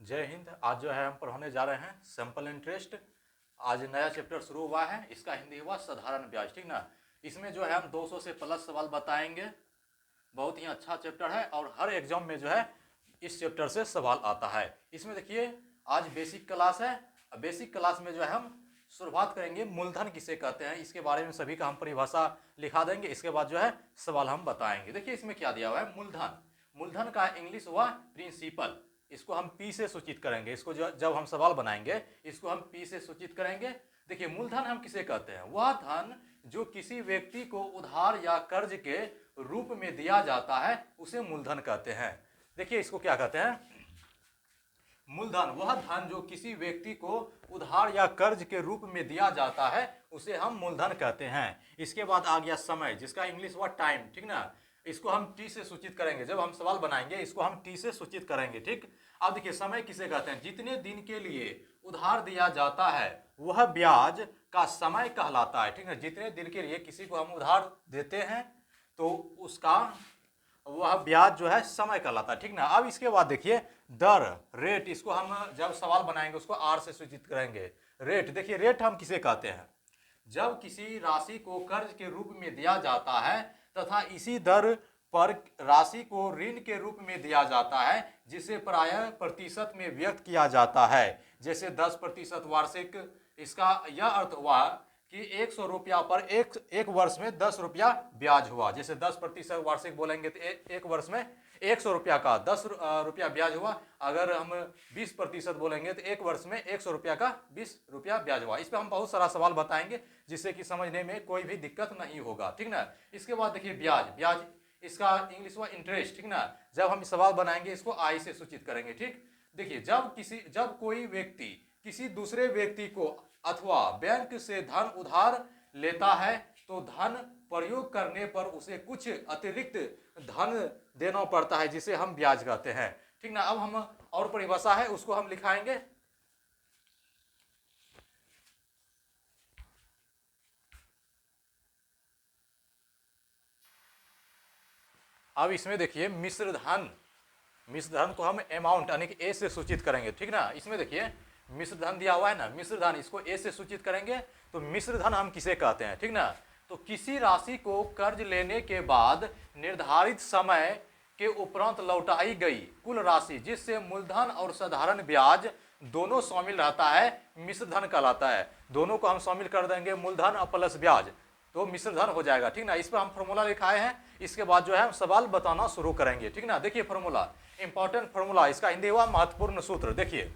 जय हिंद। आज जो है हम पढ़ाने जा रहे हैं सिंपल इंटरेस्ट। आज नया चैप्टर शुरू हुआ है, इसका हिंदी हुआ साधारण ब्याज। ठीक ना। इसमें जो है हम 200 से प्लस सवाल बताएंगे। बहुत ही अच्छा चैप्टर है और हर एग्जाम में जो है इस चैप्टर से सवाल आता है। इसमें देखिए आज बेसिक क्लास है। बेसिक क्लास में जो है हम शुरुआत करेंगे मूलधन किसे कहते हैं, इसके बारे में सभी का हम परिभाषा लिखा देंगे। इसके बाद जो है सवाल हम बताएंगे। देखिए इसमें क्या दिया हुआ है, मूलधन। मूलधन का इंग्लिश हुआ प्रिंसिपल। इसको हम पी से सूचित करेंगे। इसको जब हम सवाल बनाएंगे इसको हम पी से सूचित करेंगे। देखिए मूलधन हम किसे कहते हैं, वह धन जो किसी व्यक्ति को उधार या कर्ज के रूप में दिया जाता है उसे मूलधन कहते हैं। देखिए इसको क्या कहते हैं, मूलधन वह धन जो किसी व्यक्ति को उधार या कर्ज के रूप में दिया जाता है उसे हम मूलधन कहते हैं। इसके बाद आ गया समय, जिसका इंग्लिश हुआ टाइम। ठीक ना। इसको हम टी से सूचित करेंगे। जब हम सवाल बनाएंगे इसको हम टी से सूचित करेंगे। ठीक। अब देखिए समय किसे कहते हैं, जितने दिन के लिए उधार दिया जाता है वह ब्याज का समय कहलाता है। ठीक है, जितने दिन के लिए किसी को हम उधार देते हैं तो उसका वह ब्याज जो है समय कहलाता है। ठीक ना। अब इसके बाद देखिए दर, रेट, इसको हम जब सवाल बनाएंगे उसको आर से सूचित करेंगे। रेट, देखिए रेट हम किसे कहते हैं, जब किसी राशि को कर्ज के रूप में दिया जाता है तथा इसी दर पर राशि को ऋण के रूप में दिया जाता है जिसे प्रायः प्रतिशत में व्यक्त किया जाता है, जैसे 10% वार्षिक। इसका यह अर्थ हुआ कि 100 रुपया पर एक वर्ष में 10 रुपया ब्याज हुआ। जैसे 10% वार्षिक बोलेंगे तो एक वर्ष में 100 रुपया का 10 रुपया ब्याज हुआ। अगर हम 20% बोलेंगे तो एक वर्ष में 100 रुपया का 20 रुपया ब्याज हुआ। इस पर हम बहुत सारा सवाल बताएंगे जिससे कि समझने में कोई भी दिक्कत नहीं होगा। ठीक ना। इसके बाद देखिए ब्याज, ब्याज इसका इंग्लिश हुआ इंटरेस्ट। ठीक ना। जब हम सवाल बनाएंगे इसको आई से सूचित करेंगे। ठीक। देखिए जब कोई व्यक्ति किसी दूसरे व्यक्ति को अथवा बैंक से धन उधार लेता है तो धन प्रयोग करने पर उसे कुछ अतिरिक्त धन देना पड़ता है जिसे हम ब्याज कहते हैं। ठीक ना। अब हम और परिभाषा है उसको हम लिखाएंगे। अब इसमें देखिए मिश्र धन, मिश्र धन को हम अमाउंट यानी कि ए से सूचित करेंगे। ठीक ना। इसमें देखिए मिश्र धन दिया हुआ है ना, मिश्र धन, इसको ए से सूचित करेंगे। तो मिश्र धन हम किसे कहते हैं। ठीक ना। तो किसी राशि को कर्ज लेने के बाद निर्धारित समय के उपरांत लौटाई गई कुल राशि जिससे मूलधन और साधारण ब्याज दोनों शामिल रहता है मिश्र धन कहलाता है। दोनों को हम शामिल कर देंगे, मूलधन और प्लस ब्याज, तो मिश्र धन हो जाएगा। ठीक ना। इस पर हम फॉर्मूला लिखाए हैं। इसके बाद जो है हम सवाल बताना शुरू करेंगे। ठीक ना। देखिए फॉर्मूला, इंपॉर्टेंट फॉर्मूला, इसका हिंदी हुआ महत्वपूर्ण सूत्र। देखिए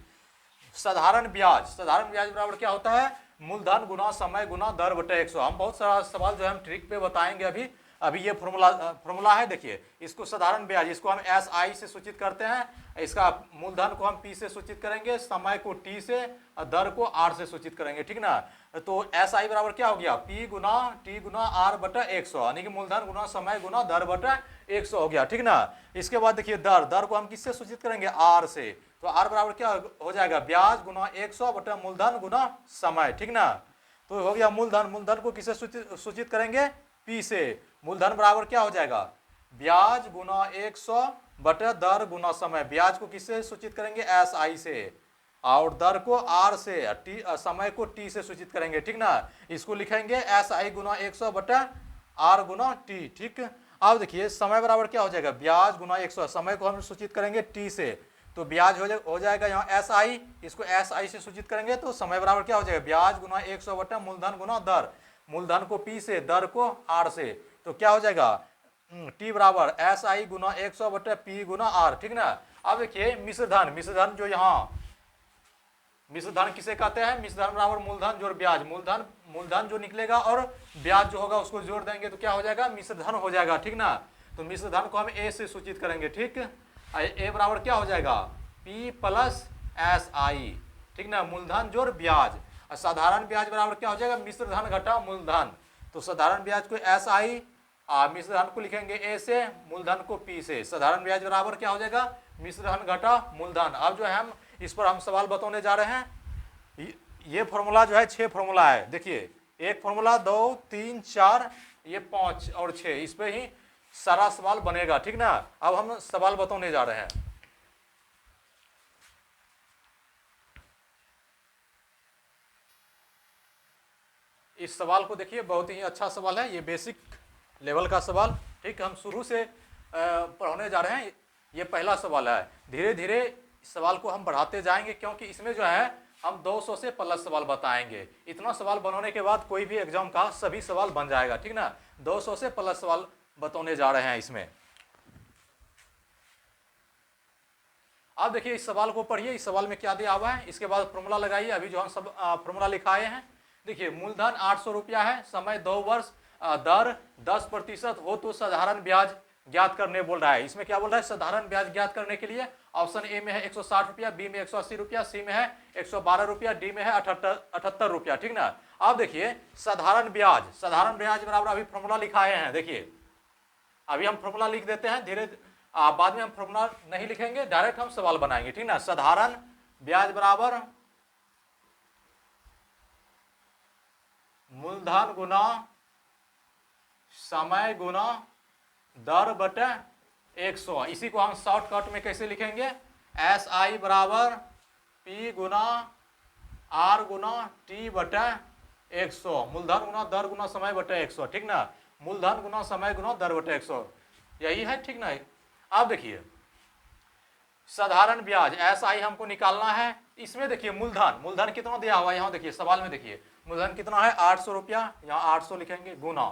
साधारण ब्याज, साधारण ब्याज बराबर क्या होता है, मूलधन गुना समय गुना दर बटे 100। हम बहुत सारा सवाल जो है हम ट्रिक पे बताएंगे। अभी ये फॉर्मूला है। देखिए इसको साधारण ब्याज, इसको हम एस आई से सूचित करते हैं। इसका मूलधन को हम पी से सूचित करेंगे, समय को टी से और दर को आर से सूचित करेंगे। ठीक ना। तो एस आई बराबर क्या हो गया, पी गुना टी गुना आर बटा 100, यानी कि मूलधन गुना समय गुना दर बटा 100 हो गया। ठीक ना। इसके बाद देखिए दर, दर को हम किससे सूचित करेंगे, आर से। तो आर बराबर क्या हो जाएगा, ब्याज गुना 100 बटा मूलधन गुना समय। ठीक ना। तो हो गया मूलधन, मूलधन को किससे सूचित करेंगे, पी से। मूलधन बराबर क्या हो जाएगा, ब्याज गुना 100 बटा दर गुना समय। ब्याज को किससे सूचित करेंगे, एस आई से, और दर को आर से, टी समय को टी से सूचित करेंगे। ठीक ना। इसको लिखेंगे एस आई गुना 100 बटा आर गुना टी। ठीक। अब देखिए समय बराबर क्या हो जाएगा, ब्याज गुना 100, समय को हम सूचित करेंगे टी से, तो ब्याज हो जाएगा यहाँ एस आई, इसको एस आई से सूचित करेंगे तो समय बराबर क्या हो जाएगा, ब्याज गुना 100 बटा मूलधन गुना दर, मूलधन को पी से दर को आर से, तो क्या हो जाएगा टी बराबर एस आई गुना 100 बटा पी गुना आर। ठीक ना। अब देखिए मिश्र धन, मिश्र धन जो यहाँ मिश्र धन किसे कहते हैं, मिश्र धन बराबर मूलधन जोड़ ब्याज, मूलधन जो निकलेगा और ब्याज जो होगा उसको जोड़ देंगे तो क्या हो जाएगा, मिश्र धन हो जाएगा। ठीक ना। तो मिश्र धन को हम ए से सूचित करेंगे। ठीक। ए बराबर क्या हो जाएगा, पी प्लस एस आई। ठीक ना। मूलधन जोड़ ब्याज, और साधारण ब्याज बराबर क्या हो जाएगा, मिश्र धन घटा मूलधन। तो साधारण ब्याज को एस आई, मिश्र धन को लिखेंगे ए से, मूलधन को पी से। साधारण ब्याज बराबर क्या हो जाएगा, मिश्र धन घटा मूलधन। अब जो है हम इस पर हम सवाल बताने जा रहे हैं। ये फॉर्मूला जो है 6 फॉर्मूला है। देखिए एक फॉर्मूला 2 3 4 ये 5 और 6, इस पे ही सारा सवाल बनेगा। ठीक ना। अब हम सवाल बताने जा रहे हैं। इस सवाल को देखिए, बहुत ही अच्छा सवाल है, ये बेसिक लेवल का सवाल। ठीक, हम शुरू से पढ़ने जा रहे हैं, ये पहला सवाल है। धीरे धीरे इस सवाल को हम बढ़ाते जाएंगे, क्योंकि इसमें जो है हम 200 से प्लस सवाल बताएंगे। इतना सवाल बनाने के बाद कोई भी एग्जाम का सभी सवाल बन जाएगा, ठीक ना। 200 से प्लस सवाल बताने जा रहे हैं इसमें। अब देखिए इस सवाल को पढ़िए, इस सवाल में क्या दिया हुआ है, इसके बाद फॉर्मूला लगाइए। अभी जो हम सब फॉर्मूला लिखाए हैं, देखिए मूलधन 800 रुपया है, समय 2 वर्ष, दर 10% हो तो साधारण ब्याज ज्ञात करने बोल रहा है। इसमें क्या बोल रहा है, साधारण ब्याज ज्ञात करने के लिए ऑप्शन ए में है 160 रुपया, बी में 180 रुपया, सी में है 112 रुपया, डी में है 78 रुपया, ठीक ना। अब देखिए साधारण ब्याज बराबर अभी फॉर्मूला लिखाए हैं। देखिए अभी हम फॉर्मूला लिख देते हैं, धीरे बाद में हम फॉर्मूला नहीं लिखेंगे, डायरेक्ट हम सवाल बनाएंगे, ठीक ना। साधारण ब्याज बराबर मूलधन गुना समय गुना दर बटे 100। इसी को हम शॉर्टकट में कैसे लिखेंगे, एस आई बराबर पी गुना आर गुना टी बटे 100। मूलधन गुना दर गुना समय बटे 100, ठीक ना। मूलधन गुना समय गुना दर बटे 100, यही है, ठीक ना। अब देखिए साधारण ब्याज एस आई हमको निकालना है। इसमें देखिए मूलधन कितना दिया हुआ है, यहाँ देखिए सवाल में देखिए मूलधन कितना है 800 रुपया, यहाँ 800 लिखेंगे, गुना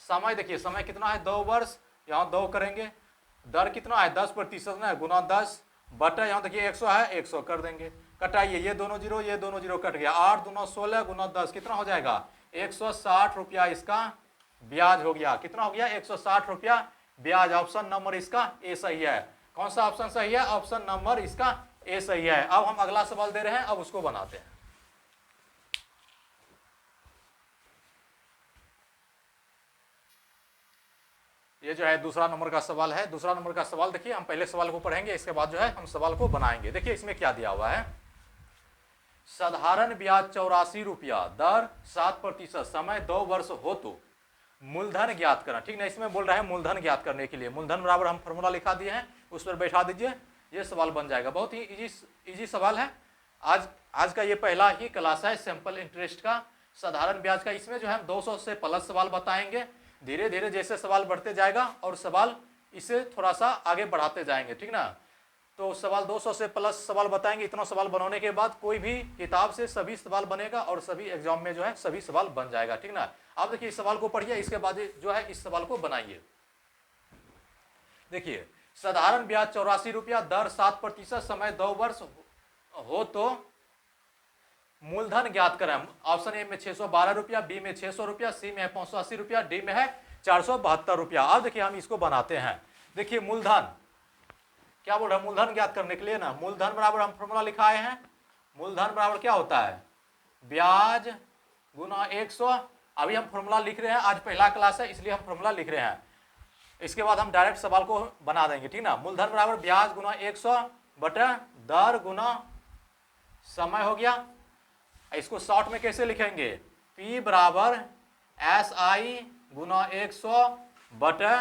समय, देखिए समय कितना है 2 वर्ष, यहाँ 2 करेंगे, दर कितना है 10% ना, गुना 10 बटा यहाँ देखिए 100 है, 100 कर देंगे, कटाइए, ये दोनों जीरो कट गया, 8 दूना 16 गुना 10 कितना हो जाएगा 160 रुपया इसका ब्याज हो गया। कितना हो गया 160 रुपया ब्याज। ऑप्शन नंबर इसका ए सही है। कौन सा ऑप्शन सही है, ऑप्शन नंबर इसका ए सही है। अब हम अगला सवाल दे रहे हैं, अब उसको बनाते हैं। ये जो है दूसरा नंबर का सवाल है। दूसरा नंबर का सवाल देखिए, हम पहले सवाल को पढ़ेंगे, इसके बाद जो है हम सवाल को बनाएंगे। देखिए इसमें क्या दिया हुआ है, साधारण ब्याज 84 रुपया, दर 7%, समय 2 वर्ष हो तो मूलधन ज्ञात करना, ठीक ना। इसमें बोल रहा है मूलधन ज्ञात करने के लिए, मूलधन बराबर हम फॉर्मूला लिखा दिए हैं, उस पर बैठा दीजिए, ये सवाल बन जाएगा। बहुत ही इजी सवाल है। आज का ये पहला ही क्लास है सिंपल इंटरेस्ट का, साधारण ब्याज का। इसमें जो है 200 से प्लस सवाल बताएंगे। धीरे धीरे जैसे सवाल बढ़ते जाएगा और सवाल इसे थोड़ा सा आगे बढ़ाते जाएंगे, ठीक ना। तो सवाल 200 से प्लस सवाल बताएंगे। इतना सवाल बनाने के बाद कोई भी किताब से सभी सवाल बनेगा और सभी एग्जाम में जो है सभी सवाल बन जाएगा, ठीक ना। अब देखिए इस सवाल को पढ़िए, इसके बाद जो है इस सवाल को बनाइए। देखिए साधारण ब्याज 84 रुपया, दर 7%, समय 2 वर्ष हो तो मूलधन ज्ञात करें। ऑप्शन ए में 612 रुपया, बी में 600 रुपया, सी में है 580 रुपया, डी में है 472 रुपया। अब देखिए हम इसको बनाते हैं। देखिए मूलधन क्या बोल रहा है, मूलधन ज्ञात करने के लिए ना, मूलधन बराबर हम फॉर्मूला लिखाए हैं। मूलधन बराबर क्या होता है, ब्याज गुना 100। अभी हम फॉर्मूला लिख रहे हैं, आज पहला क्लास है इसलिए हम फॉर्मूला लिख रहे हैं। इसके बाद हम डायरेक्ट सवाल को बना देंगे, ठीक ना। मूलधन बराबर ब्याज गुना 100 बटा दर गुना समय हो गया। इसको शॉर्ट में कैसे लिखेंगे, P बराबर SI गुना 100 बटा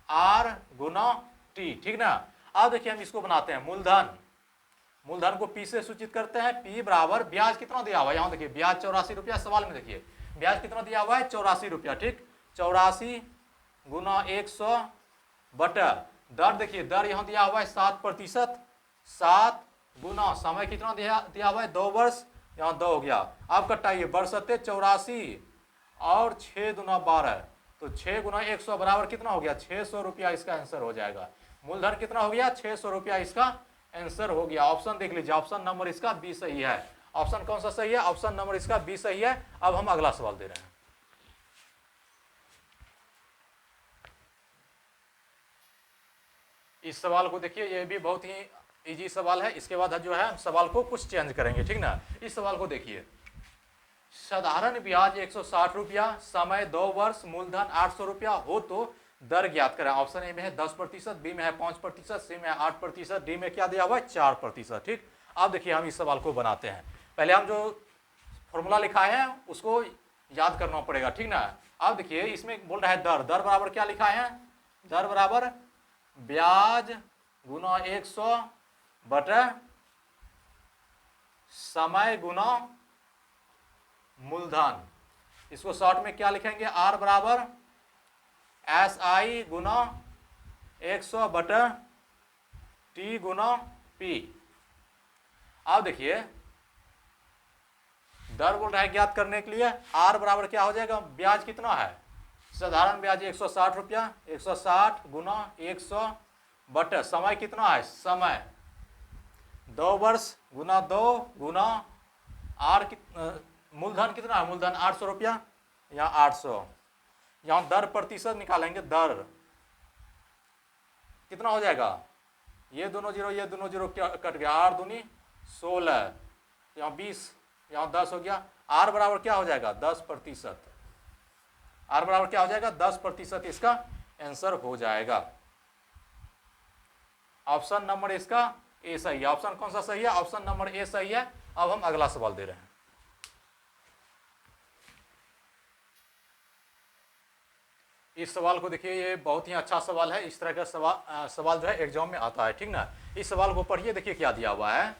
R गुना T, ठीक ना। अब देखिए हम इसको बनाते हैं, मूलधन को P से सूचित करते हैं। P बराबर ब्याज कितना दिया हुआ है, यहाँ देखिए ब्याज 84 रुपया, सवाल में देखिए ब्याज कितना दिया हुआ है 84 रुपया, ठीक। 84 गुना 100 बटा दर, देखिए दर यहाँ दिया हुआ है 7%, 7 गुना समय कितना दिया हुआ है 2 वर्ष, यहाँ 2 हो गया। अब कटाइए, बरसते 84 और 6 दुना 12, तो 6 गुना 100 बराबर कितना हो गया 600 रुपया, इसका आंसर हो जाएगा। मूलधन कितना हो गया 600 रुपया, इसका आंसर हो गया। ऑप्शन देख लीजिए, ऑप्शन नंबर इसका बी सही है। ऑप्शन कौन सा सही है, ऑप्शन नंबर इसका बी सही है। अब हम अगला सवाल दे रहे हैं। इस सवाल को देखिए, ये भी बहुत ही इजी सवाल है। इसके बाद जो है सवाल को कुछ चेंज करेंगे, ठीक ना। इस सवाल को देखिए, साधारण ब्याज 160 रुपया, समय 2 वर्ष, मूलधन 800 रुपया हो तो दर ज्ञात करें। ऑप्शन ए में है 10%, बी में है 5%, सी में है 8%, डी में क्या दिया हुआ है 4%, ठीक। अब देखिए हम इस सवाल को बनाते हैं। पहले हम जो फॉर्मूला लिखा है उसको याद करना पड़ेगा, ठीक ना। अब देखिए इसमें बोल रहा है दर बराबर क्या लिखा है, दर बराबर ब्याज गुना 100 बटा समय गुना मूलधन, इसको शॉर्ट में क्या लिखेंगे, आर बराबर SI गुना 100 बटा T गुना P। अब देखिए दर बोल रहा है ज्ञात करने के लिए, आर बराबर क्या हो जाएगा, ब्याज कितना है, साधारण ब्याज 160 रुपया, 160 गुना 100 बटे समय कितना है, समय 2 वर्ष गुना 2 गुना आर मूलधन कितना है, मूलधन 800 रुपया, यहाँ 800, यहाँ दर प्रतिशत निकालेंगे, दर कितना हो जाएगा, ये दोनों जीरो कट गया, 8 दूनी 16, यहाँ 20, यहाँ 10 हो गया, आर बराबर क्या हो जाएगा 10%, आर बराबर क्या हो जाएगा 10%, इसका आंसर हो जाएगा। ऑप्शन नंबर इसका ए सही है। ऑप्शन कौन सा सही है, ऑप्शन नंबर ए सही है। अब हम अगला सवाल दे रहे हैं। इस सवाल को देखिए, ये बहुत ही अच्छा सवाल है। इस तरह का सवाल जो है एग्जाम में आता है, ठीक ना। इस सवाल को पढ़िए, देखिए क्या दिया हुआ है।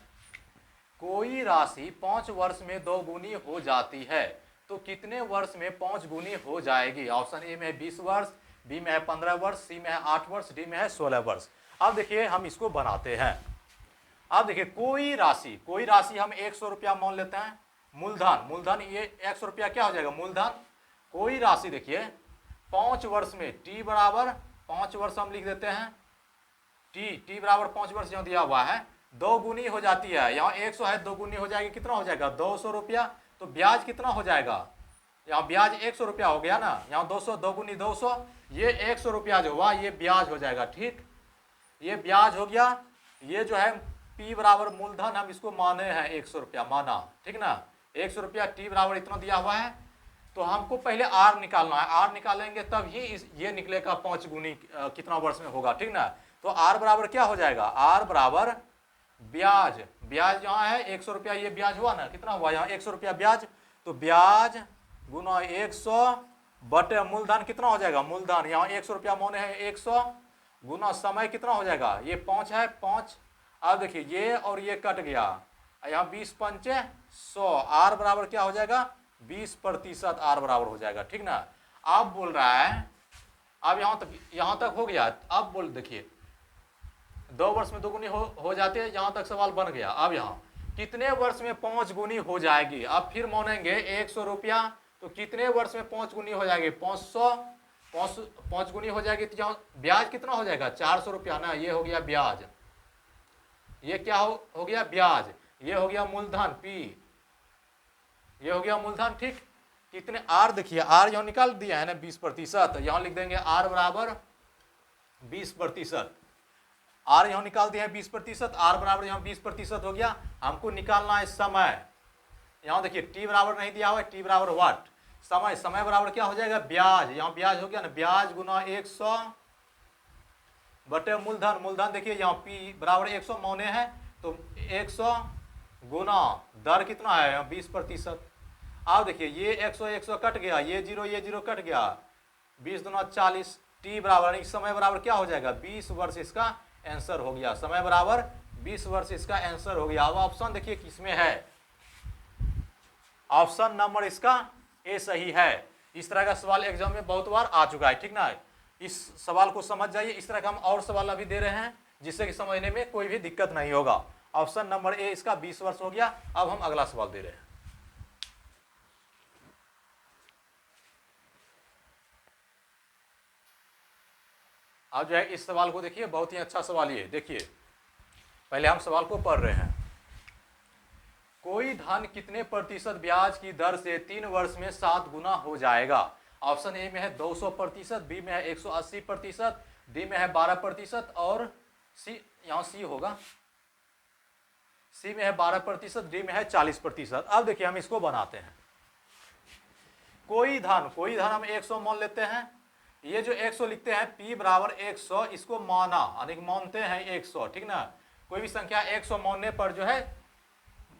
कोई राशि 5 वर्ष में 2 गुनी हो जाती है तो कितने वर्ष में 5 गुनी हो जाएगी। ऑप्शन ए में है 20 वर्ष, बी में है 15 वर्ष, सी में है 8 वर्ष, डी में है 16 वर्ष। अब देखिए हम इसको बनाते हैं। अब देखिए कोई राशि हम 100 रुपया मान लेते हैं, मूलधन ये 100 रुपया क्या हो जाएगा, मूलधन। कोई राशि देखिए 5 वर्ष में, टी बराबर 5 वर्ष हम लिख देते हैं, टी बराबर 5 वर्ष यहाँ दिया हुआ है, 2 गुनी हो जाती है। यहाँ 100 है, 2 गुनी हो जाएगी, कितना हो जाएगा 200 रुपया। तो ब्याज कितना हो जाएगा, यहाँ ब्याज 100 रुपया हो गया ना, यहाँ 200, 2 गुनी 200, ये 100 रुपया जो हुआ ये ब्याज हो जाएगा, ठीक। ये ब्याज हो गया। ये जो है P बराबर मूलधन हम इसको माने हैं 100 रुपया माना, ठीक ना। 100 रुपया T बराबर इतना दिया हुआ है, तो हमको पहले R निकालना है। R निकालेंगे तब ही ये निकलेगा 5 गुनी कितना वर्ष में होगा, ठीक ना। तो R बराबर क्या हो जाएगा, R बराबर ब्याज यहाँ है 100 रुपया, ये ब्याज हुआ ना, कितना हुआ यहाँ 100 रुपया ब्याज। तो ब्याज गुना 100 बटे मूलधन कितना हो जाएगा, मूलधन यहाँ 100 रुपया माने हैं 100 गुना समय कितना हो जाएगा, ये 5 है 5। अब देखिए ये और ये कट गया, यहाँ 20 पंचे 100, आर बराबर क्या हो जाएगा 20%, आर बराबर हो जाएगा, ठीक ना। अब बोल रहा है, अब यहाँ तक हो गया। अब बोल देखिए 2 वर्ष में 2 गुनी हो जाते हैं, यहाँ तक सवाल बन गया। अब यहाँ कितने वर्ष में 5 गुनी हो जाएगी। अब फिर मानेंगे 100 रुपया, तो कितने वर्ष में 5 गुनी हो जाएगी, 5 गुनी हो जाएगी। तो यहाँ ब्याज कितना हो जाएगा 400 रुपया ना, ये हो गया ब्याज। ये क्या हो गया ब्याज, ये हो गया मूलधन P, ये हो गया मूलधन, ठीक। कितने आर देखिए, आर यहाँ निकाल दिया है ना 20%, यहाँ लिख देंगे आर बराबर 20%। आर यहाँ निकाल दिया है 20%, आर बराबर यहाँ 20% हो गया। हमको निकालना है समय। यहाँ देखिए टी बराबर नहीं दिया हुआ है, टी बराबर व्हाट, समय बराबर क्या हो जाएगा ब्याज। यहाँ ब्याज हो गया ना, ब्याज गुना 100 बटे मूलधन देखिए यहाँ P बराबर 100 मौने हैं, तो 100 गुना दर कितना है यहाँ 20%। अब देखिए ये 100 कट गया, ये जीरो कट गया, 20 दूना 40, टी बराबर समय बराबर क्या हो जाएगा 20 वर्ष, इसका आंसर हो गया। समय बराबर 20 वर्ष इसका आंसर हो गया। अब ऑप्शन देखिए किसमें है, ऑप्शन नंबर इसका ए सही है। इस तरह का सवाल एग्जाम में बहुत बार आ चुका है, ठीक ना। इस सवाल को समझ जाइए। इस तरह का हम और सवाल अभी दे रहे हैं जिससे कि समझने में कोई भी दिक्कत नहीं होगा। ऑप्शन नंबर ए इसका 20 वर्ष हो गया। अब हम अगला सवाल दे रहे हैं। अब जो है इस सवाल को देखिए, बहुत ही अच्छा सवाल ये देखिए। पहले हम सवाल को पढ़ रहे हैं। कोई धन कितने प्रतिशत ब्याज की दर से 3 वर्ष में 7 गुना हो जाएगा। ऑप्शन ए में है 200%, बी में है 180%, डी में है 12% और सी, यहाँ सी होगा, सी में है 12%, डी में है 40%। अब देखिए हम इसको बनाते हैं। कोई धन हम 100 मान लेते हैं। ये जो 100 लिखते हैं P बराबर 100, इसको माना यानी मानते हैं 100, ठीक ना। कोई भी संख्या 100 मानने पर जो है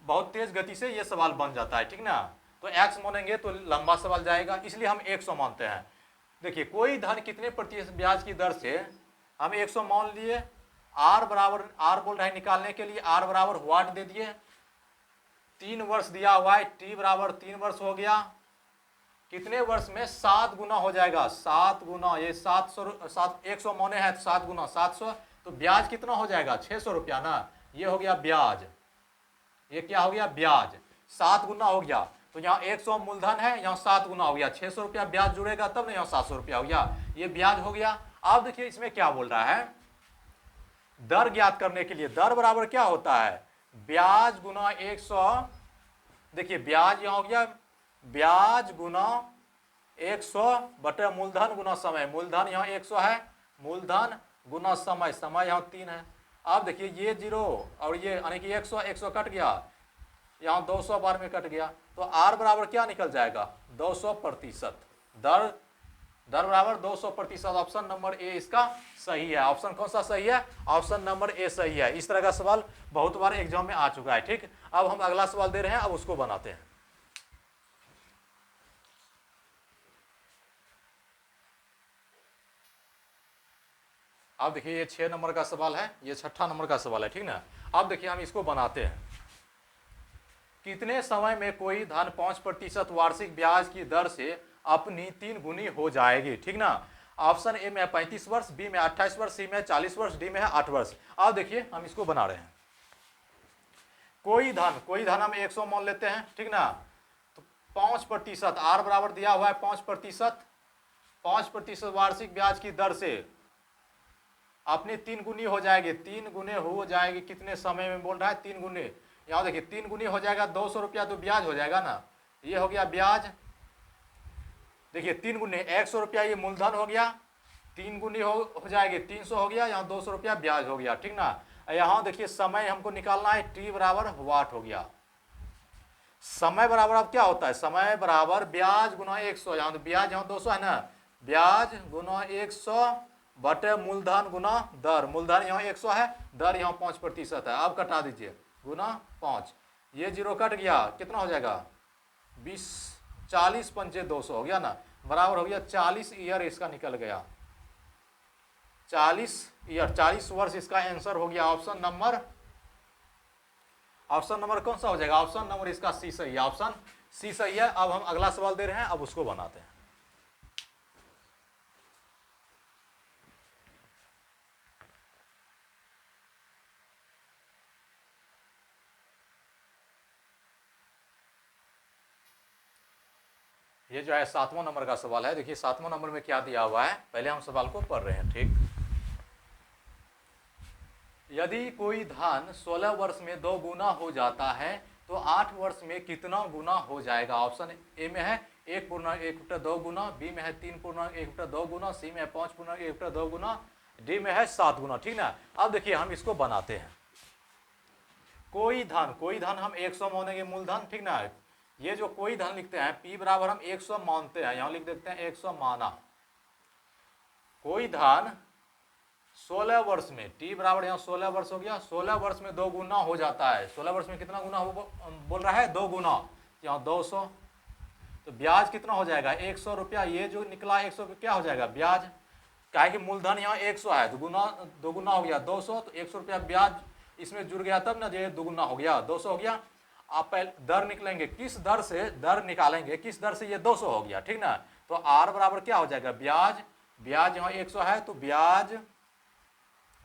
बहुत तेज गति से ये सवाल बन जाता है, ठीक ना। तो x मानेंगे तो लंबा सवाल जाएगा, इसलिए हम 100 मानते हैं। देखिए कोई धन कितने प्रतिशत ब्याज की दर से, हम 100 मान लिए। r बराबर, r बोल रहे हैं निकालने के लिए, r बराबर व्हाट दे दिए, 3 वर्ष दिया हुआ है, t बराबर 3 वर्ष हो गया, कितने वर्ष में 7 गुना हो जाएगा, 7 गुना, ये 100 मौने हैं तो 7 गुना 700, तो ब्याज कितना हो जाएगा 600 रुपया ना, ये हो गया ब्याज, ये क्या हो गया ब्याज, 7 गुना हो गया, तो यहाँ 100 मूलधन है, यहाँ 7 गुना हो गया, 600 रुपया ब्याज जुड़ेगा तब ना यहाँ 700 रुपया हो गया, ये ब्याज हो गया। अब देखिए इसमें क्या बोल रहा है, दर ज्ञात करने के लिए, दर बराबर क्या होता है, ब्याज गुना 100, देखिए ब्याज यहाँ हो गया ब्याज गुना 100 बटे मूलधन गुना समय, मूलधन यहाँ 100 है, मूलधन गुना समय, समय यहाँ 3 है। अब देखिए ये 0 और ये यानी कि 100 कट गया, यहाँ 200 बार में कट गया, तो R बराबर क्या निकल जाएगा 200%, दर बराबर 200%। ऑप्शन नंबर ए इसका सही है। ऑप्शन कौन सा सही है, ऑप्शन नंबर ए सही है। इस तरह का सवाल बहुत बार एग्जाम में आ चुका है। ठीक, अब हम अगला सवाल दे रहे हैं, अब उसको बनाते हैं। अब देखिए ये 6 नंबर का सवाल है, ये 6ठा नंबर का सवाल है, ठीक ना। अब देखिए हम इसको बनाते हैं। कितने समय में कोई धन 5% वार्षिक ब्याज की दर से अपनी 3 गुनी हो जाएगी, ठीक ना। ऑप्शन ए में 35 वर्ष, बी में 28 वर्ष, सी में 40 वर्ष, डी में है 8 वर्ष। अब देखिए हम इसको बना रहे हैं। कोई धन हम 100 मान लेते हैं, ठीक ना, तो 5%, आर बराबर दिया हुआ है 5% वार्षिक ब्याज की दर से अपनी 3 गुनी हो जाएगी, 3 गुने हो जाएगी, कितने समय में बोल रहा है 3 गुने, यहाँ देखिए 3 गुनी हो जाएगा 200 रुपया तो ब्याज हो जाएगा ना, ये हो गया ब्याज। देखिए 3 गुने 100 रुपया ये मूलधन हो गया, 3 गुनी हो जाएगी 300 हो गया, यहाँ 200 रुपया ब्याज हो गया, ठीक ना। यहाँ देखिए समय हमको निकालना है, टी बराबर वाट हो गया। समय बराबर अब क्या होता है, समय बराबर ब्याज गुना 100, यहाँ तो ब्याज यहाँ 200 है ना, ब्याज गुना 100 बटे मूलधन गुना दर, मूलधन यहाँ 100 है, दर यहाँ 5% है। अब कटा दीजिए गुना 5, ये 0 कट गया, कितना हो जाएगा 20, 40 पंचे 200 हो गया ना, बराबर हो गया 40 ईयर इसका निकल गया, 40 ईयर, 40 वर्ष इसका आंसर हो गया। ऑप्शन नंबर कौन सा हो जाएगा, ऑप्शन नंबर इसका सी सही है, ऑप्शन सी सही है। अब हम अगला सवाल दे रहे हैं, अब उसको बनाते हैं। ये जो है 7वां नंबर का सवाल है। देखिए 7वां नंबर में क्या दिया हुआ है, पहले हम सवाल को पढ़ रहे हैं। ठीक, यदि कोई धन 16 वर्ष में 2 गुना हो जाता है तो 8 वर्ष में कितना गुना हो जाएगा। ऑप्शन ए में है 1/1 गुना, बी में है 3/1 गुना, सी में है 5/1 गुना, डी में है 7 गुना, ठीक ना। अब देखिए हम इसको बनाते हैं। कोई धन हम 100 मानेंगे मूलधन, ठीक ना। ये जो कोई धन लिखते हैं, पी बराबर हम 100 मानते हैं, यहां लिख देते हैं 100 माना। कोई धन 16 वर्ष में, टी बराबर यहाँ 16 वर्ष हो गया, 16 वर्ष में 2 गुना हो जाता है। 16 वर्ष में कितना गुना हो बोल रहा है, 2 गुना, यहाँ 200, तो ब्याज कितना हो जाएगा 100 रुपया। ये जो निकला 100 क्या हो जाएगा ब्याज, क्या है कि मूलधन यहाँ 100 है, 2 गुना हो गया 200, तो 100 रुपया ब्याज इसमें जुड़ गया, तब ना ये 2 गुना हो गया 200 हो गया। आप पहले दर निकलेंगे, किस दर से दर निकालेंगे, किस दर से ये 200 हो गया, ठीक ना। तो आर बराबर क्या हो जाएगा ब्याज यहाँ 100 है, तो ब्याज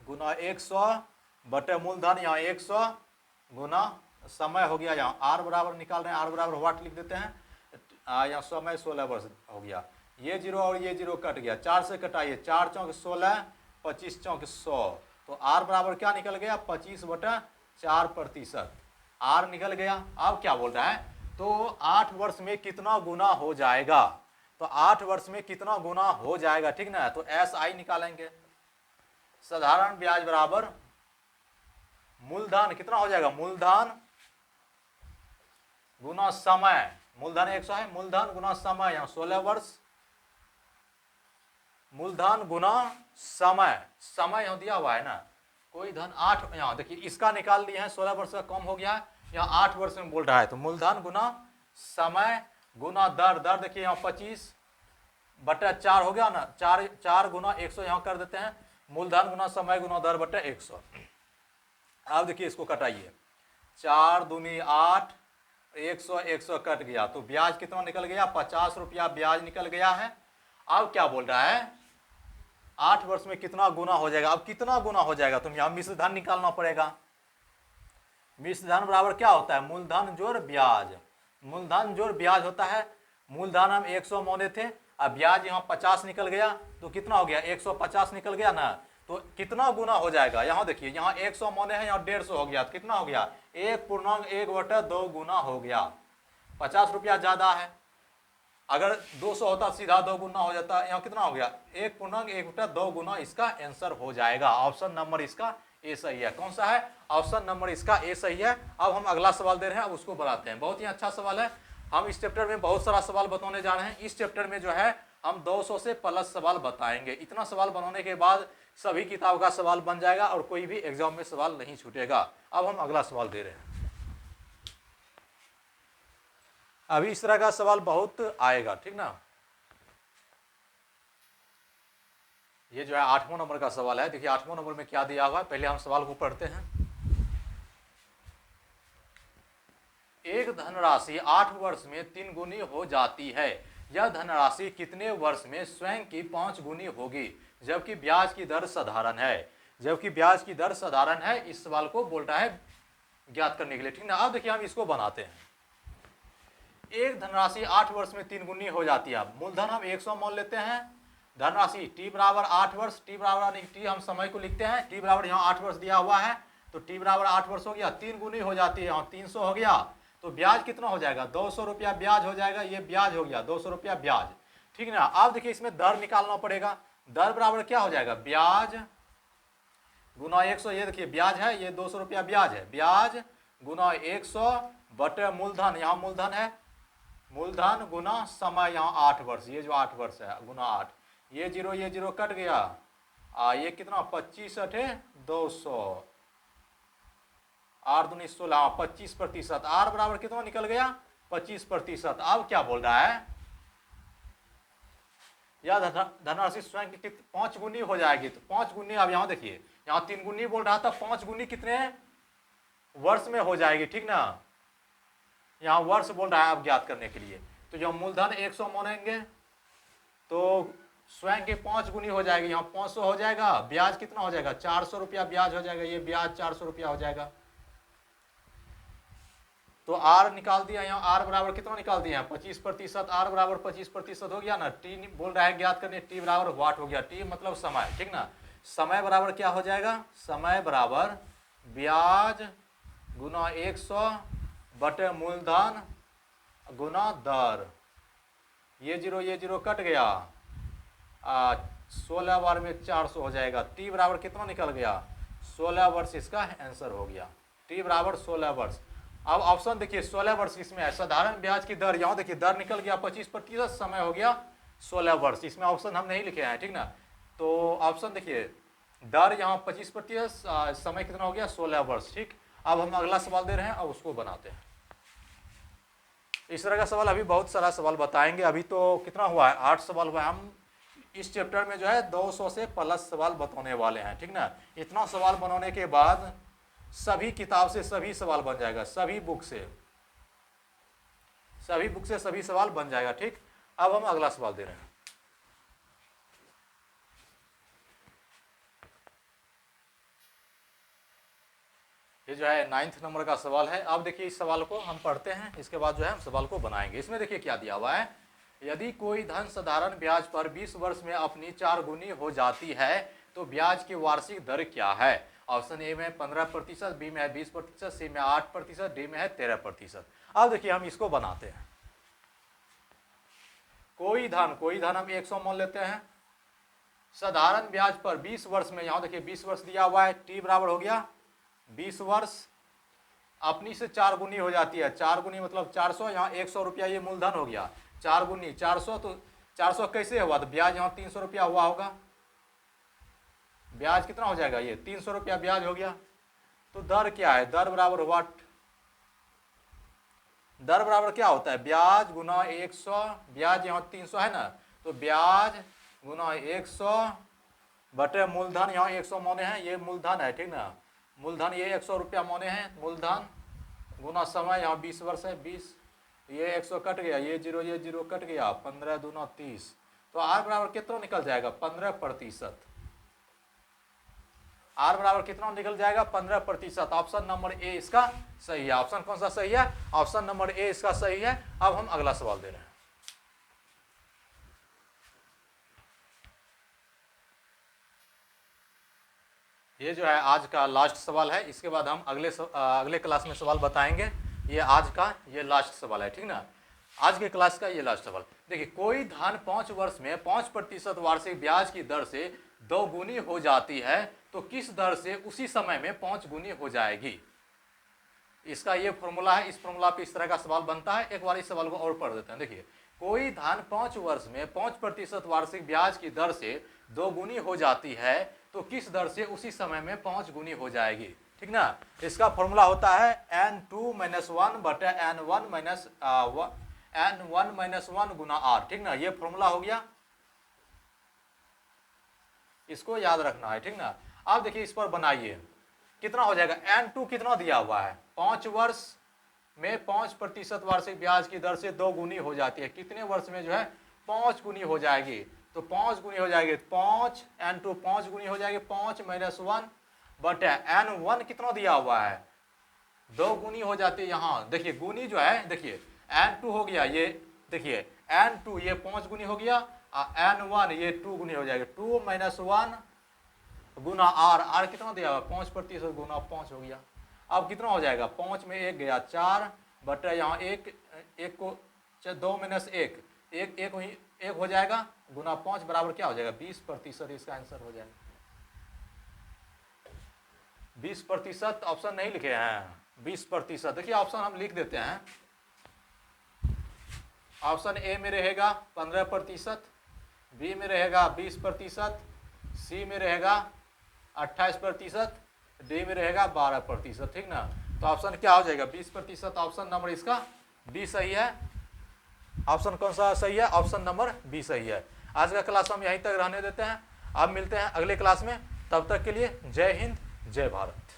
गुना 100 बटे मूलधन यहाँ 100 गुना समय हो गया। यहाँ आर बराबर निकाल रहे हैं, आर बराबर वाट लिख देते हैं, यहाँ समय 16 वर्ष हो गया। ये 0 और ये 0 कट गया, 4 से कटाइए, 4 चौक 16, 25 चौक 100, तो आर बराबर क्या निकल गया 25/4%, आर निकल गया। अब क्या बोल रहा है, तो 8 वर्ष में कितना गुना हो जाएगा, तो 8 वर्ष में कितना गुना हो जाएगा, ठीक ना। तो एस आई निकालेंगे, साधारण ब्याज बराबर मूलधन कितना हो जाएगा, मूलधन गुना समय, मूलधन 100 है, मूलधन गुना समय, यहाँ 16 वर्ष, मूलधन गुना समय, समय यहाँ दिया हुआ है ना। कोई धन 8, यहाँ देखिए इसका निकाल दिए हैं, 16 वर्ष का कम हो गया, यहाँ 8 वर्ष में बोल रहा है, तो मूलधन गुना समय गुना दर, दर देखिए यहाँ 25/4 हो गया ना, 4 गुना 100 यहाँ कर देते हैं, मूलधन गुना समय गुना दर बटे 100। अब देखिए इसको कटाइए, 4 दूनी 8, 100 कट गया तो ब्याज कितना निकल गया, 50 रुपया ब्याज निकल गया है। अब क्या बोल रहा है, 8 वर्ष में कितना गुना हो जाएगा। अब कितना गुना हो जाएगा, तुम यहां मिश्र धन निकालना पड़ेगा। मिश्र धन बराबर क्या होता है, मूलधन जोड़ ब्याज। मूलधन जोड़ ब्याज होता है। मूलधन हम 100 मोने थे, अब ब्याज यहाँ 50 निकल गया तो कितना हो गया, 150 निकल गया ना। तो कितना गुना हो जाएगा, यहाँ देखिए, यहाँ 100 मोने हैं, यहाँ 150 हो गया तो कितना हो गया, 1.1/2 गुना हो गया। 50 रुपया ज्यादा है, अगर 200 होता सीधा 2 गुना हो जाता, यहाँ कितना हो गया, 1.1/2 गुना इसका आंसर हो जाएगा। ऑप्शन नंबर इसका ए सही है। कौन सा है, ऑप्शन नंबर इसका ए सही है। अब हम अगला सवाल दे रहे हैं, अब उसको बनाते हैं। बहुत ही अच्छा सवाल है। हम इस चैप्टर में बहुत सारा सवाल बताने जा रहे हैं। इस चैप्टर में जो है हम 200 से प्लस सवाल बताएंगे। इतना सवाल बनाने के बाद सभी किताब का सवाल बन जाएगा और कोई भी एग्जाम में सवाल नहीं छूटेगा। अब हम अगला सवाल दे रहे हैं। अभी इस तरह का सवाल बहुत आएगा, ठीक ना। ये जो है 8वां नंबर का सवाल है। देखिए 8वां नंबर में क्या दिया हुआ है, पहले हम सवाल को पढ़ते हैं। एक धनराशि 8 वर्ष में 3 गुनी हो जाती है। यह धनराशि कितने वर्ष में स्वयं की 5 गुनी होगी, जबकि ब्याज की दर साधारण है। जबकि ब्याज की दर साधारण है, इस सवाल को बोल रहा है ज्ञात करने के लिए, ठीक ना। अब देखिए हम इसको बनाते हैं। एक धनराशि 8 वर्ष में 3 गुनी हो जाती है। मूलधन हम 100 मान लेते हैं। धनराशि टी बराबर 8 वर्ष, टी बराबर टी हम समय को लिखते हैं, टी बराबर यहाँ 8 वर्ष दिया हुआ है तो टी बराबर 8 वर्ष हो गया। 3 गुनी हो जाती है, यहाँ 300 हो गया तो ब्याज कितना हो जाएगा, 200 रुपया ब्याज हो जाएगा। ये ब्याज हो गया 200 रुपया ब्याज, ठीक ना। अब देखिए इसमें दर निकालना पड़ेगा। दर बराबर क्या हो जाएगा, ब्याज गुना 100। ये देखिए ब्याज है, ये 200 रुपया ब्याज है। ब्याज गुना 100 बटे मूलधन, यहाँ मूलधन है, मूलधन गुना समय, यहाँ 8 वर्ष, ये जो 8 वर्ष है गुना 8। ये जीरो कट गया, ये कितना 25 अठे 200, 8 दूनी 16, 25%। आर बराबर कितना निकल गया, 25%। अब क्या बोल रहा है, यह धनराशि स्वयं की 5 गुनी हो जाएगी। तो 5 गुनी, अब यहाँ देखिए, यहाँ 3 गुनी बोल रहा था, 5 गुनी कितने वर्ष में हो जाएगी, ठीक ना। यहाँ वर्ष बोल रहा है आप ज्ञात करने के लिए। तो जो मूलधन 100 मानेंगे तो स्वयं के 5 गुनी हो जाएगी, यहाँ 500 हो जाएगा। ब्याज कितना हो जाएगा, 400 रुपया ब्याज हो जाएगा। ये ब्याज 400 रुपया हो जाएगा। तो आर निकाल दिया, यहाँ आर बराबर कितना निकाल दिया, 25%। आर बराबर 25% हो गया ना। टी बोल रहा है ज्ञात करने, टी बराबर वाट हो गया। टी मतलब समय, ठीक ना। समय बराबर क्या हो जाएगा, समय बराबर ब्याज गुना 100 बटे मूलधन गुना दर। ये जीरो कट गया, 16 बार में 400 हो जाएगा। टी बराबर कितना निकल गया, 16 वर्ष इसका आंसर हो गया। टी बराबर 16 वर्ष। अब ऑप्शन देखिए 16 वर्ष इसमें है। साधारण ब्याज की दर, यहाँ देखिए दर निकल गया 25%, समय हो गया 16 वर्ष। इसमें ऑप्शन हम नहीं लिखे हैं, ठीक ना। तो ऑप्शन देखिए, दर यहाँ 25%, समय कितना हो गया 16 वर्ष, ठीक। अब हम अगला सवाल दे रहे हैं, अब उसको बनाते हैं। इस तरह का सवाल अभी बहुत सारा सवाल बताएंगे। अभी तो कितना हुआ है, 8 सवाल हुआ है। हम इस चैप्टर में जो है 200 से प्लस सवाल बताने वाले हैं, ठीक ना। इतना सवाल बनाने के बाद सभी किताब से सभी सवाल बन जाएगा, सभी बुक से सभी सवाल बन जाएगा, ठीक। अब हम अगला सवाल दे रहे हैं। ये जो है 9th नंबर का सवाल है। अब देखिए इस सवाल को हम पढ़ते हैं, इसके बाद जो है हम सवाल को बनाएंगे। इसमें देखिए क्या दिया हुआ है, यदि कोई धन साधारण ब्याज पर 20 वर्ष में अपनी 4 गुनी हो जाती है तो ब्याज की वार्षिक दर क्या है। ऑप्शन ए में 15%, बी में है 20%, सी में 8%, डी में है 13%। अब देखिए हम इसको बनाते हैं। कोई धन हम 100 मान लेते हैं। साधारण ब्याज पर 20 वर्ष में, यहाँ देखिए 20 वर्ष दिया हुआ है। टी बराबर हो गया 20 वर्ष, अपनी से 4 गुनी हो जाती है। 4 गुनी मतलब 400, यहाँ 100 रुपया ये मूलधन हो गया। 4 गुनी 400, तो 400 कैसे हुआ, तो ब्याज यहाँ 300 रुपया हुआ होगा। ब्याज कितना हो जाएगा, ये 300 रुपया ब्याज हो गया। तो दर क्या है, दर बराबर वाट, दर बराबर क्या होता है, ब्याज गुना 100। ब्याज यहाँ 300 है ना, तो ब्याज गुना 100 बटे मूलधन, यहाँ 100 माने हैं, ये मूलधन है, ठीक ना। मूलधन ये 100 रुपया माने हैं, मूलधन गुना समय, यहाँ 20 वर्ष है, 20, ये 100 कट गया, ये जीरो कट गया, 15 दूना 30, तो आर बराबर कितना निकल जाएगा? 15%। आर बराबर कितना निकल जाएगा? 15%। ऑप्शन नंबर ए इसका सही है। ऑप्शन कौन सा सही है? ऑप्शन नंबर ए इसका सही है। अब हम अगला सवाल दे रहे हैं। ये जो है आज का लास्ट सवाल है, इसके बाद हम अगले क्लास में सवाल बताएंगे। ये आज का ये लास्ट सवाल है, ठीक ना, आज के क्लास का ये लास्ट सवाल। देखिए, कोई धन 5 वर्ष में 5% वार्षिक ब्याज की दर से 2 गुनी हो जाती है, तो किस दर से उसी समय में 5 गुनी हो जाएगी? इसका ये फॉर्मूला है, इस फॉर्मूला पे इस तरह का सवाल बनता है। एक बार इस सवाल को और पढ़ देते हैं। देखिए, कोई धन 5 वर्ष में 5% वार्षिक ब्याज की दर से 2 गुनी हो जाती है, तो किस दर से उसी समय में 5 गुनी हो जाएगी? ठीक ना, इसका फॉर्मूला होता है n2 - 1 बटा n1 - 1 गुना r। ठीक ना, ये फॉर्मूला हो गया, इसको याद रखना है। ठीक ना, अब देखिए इस पर बनाइए, कितना हो जाएगा? n2 कितना दिया हुआ है? 5 वर्ष में 5% वार्षिक ब्याज की दर से 2 गुनी हो जाती है। कितने वर्ष में जो है 5 गुनी हो जाएगी? तो 5 गुनी हो जाएगी, 5 n2 5 गुनी हो जाएगी, 5 - 1 बटे n1 कितना दिया हुआ है? 2 गुनी हो जाती है। यहाँ देखिए गुनी जो है, देखिए n2 हो गया, ये देखिए n2 ये 5 गुनी हो गया, n1 ये 2 गुनी हो जाएगा, 2 - 1 गुना r कितना दिया हुआ? 5% गुना 5 हो गया। अब कितना हो जाएगा? 5 में 1 गया, 4 बटे यहाँ 1 को 2 - 1 हो जाएगा, गुना 5 बराबर क्या हो जाएगा? 20%। इसका आंसर हो जाएगा 20%। ऑप्शन नहीं लिखे हैं 20%। देखिए ऑप्शन हम लिख देते हैं। ऑप्शन ए में रहेगा 15%, बी में रहेगा 20%, सी में रहेगा 28%, डी में रहेगा 12%। ठीक ना, तो ऑप्शन क्या हो जाएगा? 20%। ऑप्शन नंबर इसका बी सही है। ऑप्शन कौन सा सही है? ऑप्शन नंबर बी सही है। आज का क्लास हम यहीं तक रहने देते हैं। अब मिलते हैं अगले क्लास में, तब तक के लिए जय हिंद, जय भारत।